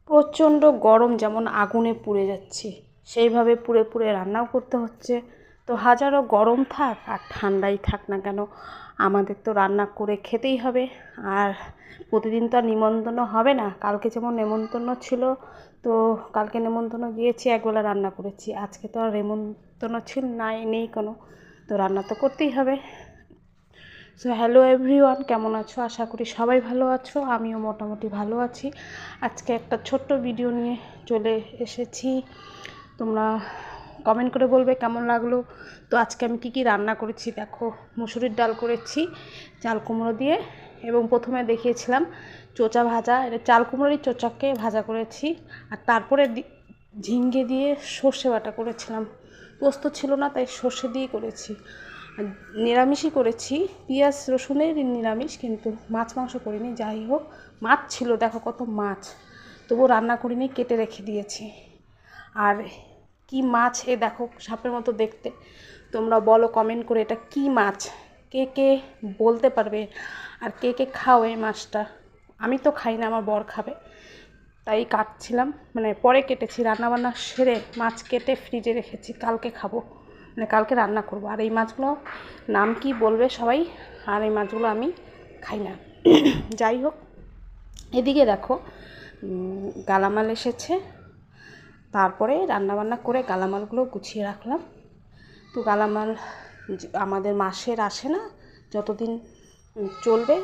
প্রচণ্ড গরম, যেমন আগুনে পুড়ে যাচ্ছি সেইভাবে পুড়ে পুড়ে রান্নাও করতে হচ্ছে। তো হাজারো গরম থাক আর ঠান্ডাই থাক না কেন, আমাদের তো রান্না করে খেতেই হবে। আর প্রতিদিন তো আর নিমন্ত্রণ হবে না। কালকে যেমন নেমন্তন্ন ছিল, তো কালকে নেমন্তন্ন গিয়েছি, একবেলা রান্না করেছি। আজকে তো আর নেমন্তন্ন নেই কোনো, তো রান্না তো করতেই হবে। সো হ্যালো এভরিওয়ান, কেমন আছো? আশা করি সবাই ভালো আছো, আমিও মোটামুটি ভালো আছি। আজকে একটা ছোট্ট ভিডিও নিয়ে চলে এসেছি, তোমরা কমেন্ট করে বলবে কেমন লাগলো। তো আজকে আমি কি রান্না করেছি দেখো। মুসুরির ডাল করেছি চাল কুমড়ো দিয়ে, এবং প্রথমে দেখিয়েছিলাম চোচা ভাজা, এটা চাল কুমড়োরই চোচাকে ভাজা করেছি। আর তারপরে ঝিঙ্গে দিয়ে সর্ষে বাটা করেছিলাম। পোস্ত ছিল না, তাই সর্ষে দিয়ে করেছি। নিরামিষই করেছি, পেঁয়াজ রসুনের নিরামিষ, কিন্তু মাছ মাংস করিনি। যাই হোক, মাছ ছিল, দেখো কত মাছ, তবুও রান্না করিনি, কেটে রেখে দিয়েছি। আর কি মাছ, এ দেখো সাপের মতো দেখতে। তোমরা বলো কমেন্ট করে এটা কি মাছ, কে কে বলতে পারবে, আর কে কে খাও এই মাছটা। আমি তো খাই না, আমার বর খাবে, তাই কাটছিলাম, মানে পরে কেটেছি। রান্নাবান্না সেরে মাছ কেটে ফ্রিজে রেখেছি, কালকে খাবো, মানে কালকে রান্না করব। আর এই মাছগুলো নাম কি বলবে সবাই, আর এই মাছগুলো আমি খাই না। যাই হোক, এদিকে দেখো গালামাল এসেছে, তারপরে রান্নাবান্না করে গালামালগুলো গুছিয়ে রাখলাম। তো গালামাল আমাদের মাসের আসে না, যতদিন চলবে,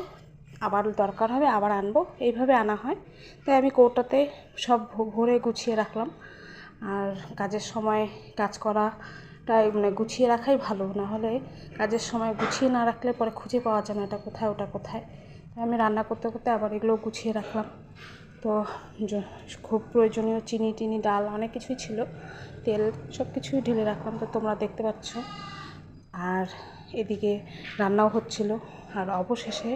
আবার দরকার হবে আবার আনবো, এইভাবে আনা হয়। তাই আমি কৌটাতে সব ভরে গুছিয়ে রাখলাম। আর কাজের সময় কাজ করাটাই, মানে গুছিয়ে রাখাই ভালো, না হলে কাজের সময় গুছিয়ে না রাখলে পরে খুঁজে পাওয়া যায় না এটা কোথায় ওটা কোথায়। তাই আমি রান্না করতে করতে আবার এগুলো গুছিয়ে রাখলাম। তো খুব প্রয়োজনীয় চিনি টিনি, ডাল, অনেক কিছুই ছিল, তেল, সব কিছুই ঢেলে রাখলাম, তো তোমরা দেখতে পাচ্ছ। আর এদিকে রান্নাও হচ্ছিল। আর অবশেষে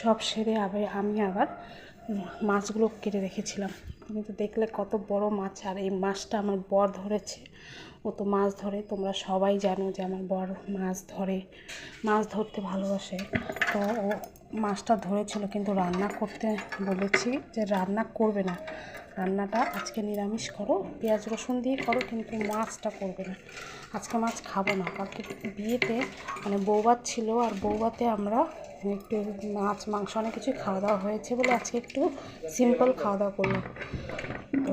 সব সেরে আমি আবার মাছগুলো কেটে রেখেছিলাম। তুমি তো দেখলে কত বড় মাছ, আর এই মাছটা আমার বর ধরেছে। ও তো মাছ ধরে, তোমরা সবাই জানো যে আমার বর মাছ ধরে, মাছ ধরতে ভালোবাসে। তো ও মাছটা ধরেছিল, কিন্তু রান্না করতে বলেছি যে রান্না করবে না, রান্নাটা আজকে নিরামিষ করো, পেঁয়াজ রসুন দিয়ে করো, কিন্তু মাছটা করবে না। আজকে মাছ খাবো না। কালকে বিয়েতে মানে বৌভাত ছিল, আর বৌভাতে আমরা একটু মাছ মাংস অনেক কিছু খাওয়া দাওয়া হয়েছে বলে আজকে একটু সিম্পল খাওয়া দাওয়া করলাম। তো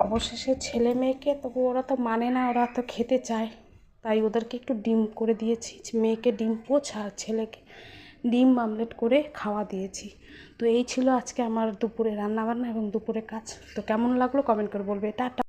অবশেষে ছেলে মেয়েকে, তবু ওরা তো মানে না, ওরা তো খেতে চায়, তাই ওদেরকে একটু ডিম করে দিয়েছি। মেয়েকে ডিম পোচ আর ছেলেকে ডিম আমলেট করে খাওয়া দিয়েছি। তো এই ছিল আজকে আমার দুপুরে রান্নাবান্না এবং দুপুরে কাজ। তো কেমন লাগলো কমেন্ট করে বলবে। টাটা।